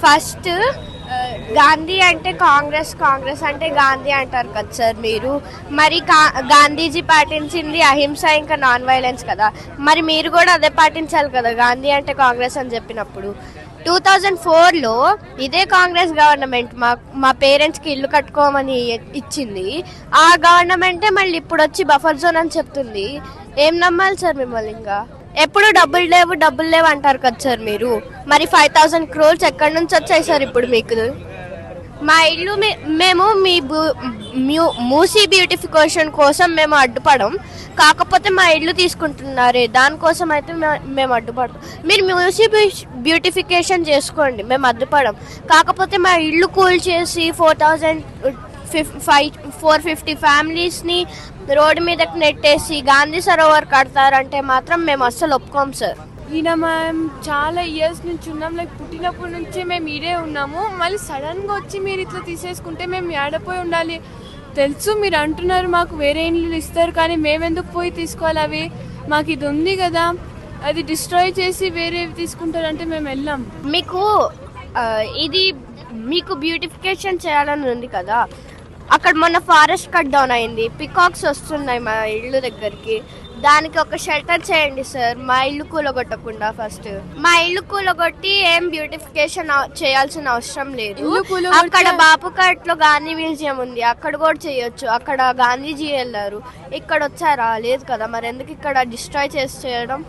First Gandhi అంటే కాంగ్రెస్, కాంగ్రెస్ అంటే గాంధీ అంటారు కదా సార్ మీరు. మరి గాంధీజీ పాటించింది అహింస ఇంకా నాన్ వైలెన్స్ కదా, మరి మీరు కూడా అదే పాటించాలి కదా గాంధీ అంటే కాంగ్రెస్ అని చెప్పినప్పుడు. 2004లో ఇదే కాంగ్రెస్ గవర్నమెంట్ మా పేరెంట్స్కి ఇల్లు కట్టుకోమని ఇచ్చింది. ఆ గవర్నమెంటే మళ్ళీ ఇప్పుడు వచ్చి బఫర్ జోన్ అని చెప్తుంది. ఏం నమ్మాలి సార్ మిమ్మల్ని? ఇంకా ఎప్పుడు డబ్బులు లేవు అంటారు కదా సార్ మీరు. మరి 5000 crores ఎక్కడి నుంచి వచ్చాయి సార్ ఇప్పుడు మీకు? మా ఇల్లు మేము మూసీ బ్యూటిఫికేషన్ కోసం మేము అడ్డుపడం, కాకపోతే మా ఇల్లు తీసుకుంటున్నారే దానికోసం అయితే మేము అడ్డుపడతాం. మీరు మూసీ బ్యూటిఫికేషన్ చేసుకోండి, మేము అడ్డుపడం. కాకపోతే మా ఇల్లు కూల్ చేసి 450 ఫ్యామిలీస్ని రోడ్డు మీదకి నెట్టేసి గాంధీ సరోవర్ కడతారంటే మాత్రం మేము అస్సలు ఒప్పుకోం సార్. ఈయన మేము చాలా ఇయర్స్ నుంచి ఉన్నాం, లైక్ పుట్టినప్పటి నుంచే మేము ఇడే ఉన్నాము. మళ్ళీ సడన్గా వచ్చి మీరు ఇట్లా తీసేసుకుంటే మేము ఏడపోయి ఉండాలి? తెలుసు మీరు అంటున్నారు మాకు వేరే ఇల్లు ఇస్తారు, కానీ మేమెందుకు పోయి తీసుకోవాలి? అవి మాకు ఇది ఉంది కదా, అది డిస్ట్రాయ్ చేసి వేరేవి తీసుకుంటారంటే మేము వెళ్ళాం. మీకు బ్యూటిఫికేషన్ చేయాలని ఉంది కదా, అక్కడ మొన్న ఫారెస్ట్ కట్ డౌన్ అయింది, పికాక్స్ వస్తున్నాయి మా ఇల్లు దగ్గరికి. దానికి ఒక షెల్టర్ చేయండి సార్, మా ఇల్లు కూలగొట్టకుండా. ఫస్ట్ మా ఇల్లు కూలగొట్టి ఏం బ్యూటిఫికేషన్ చేయాల్సిన అవసరం లేదు. అక్కడ బాపుకట్ లో గాంధీ మ్యూజియం ఉంది, అక్కడ కూడా చేయొచ్చు. అక్కడ గాంధీజీ వెళ్ళారు, ఇక్కడ వచ్చారా? లేదు కదా, మరి ఎందుకు ఇక్కడ డిస్ట్రాయ్ చేసి చేయడం?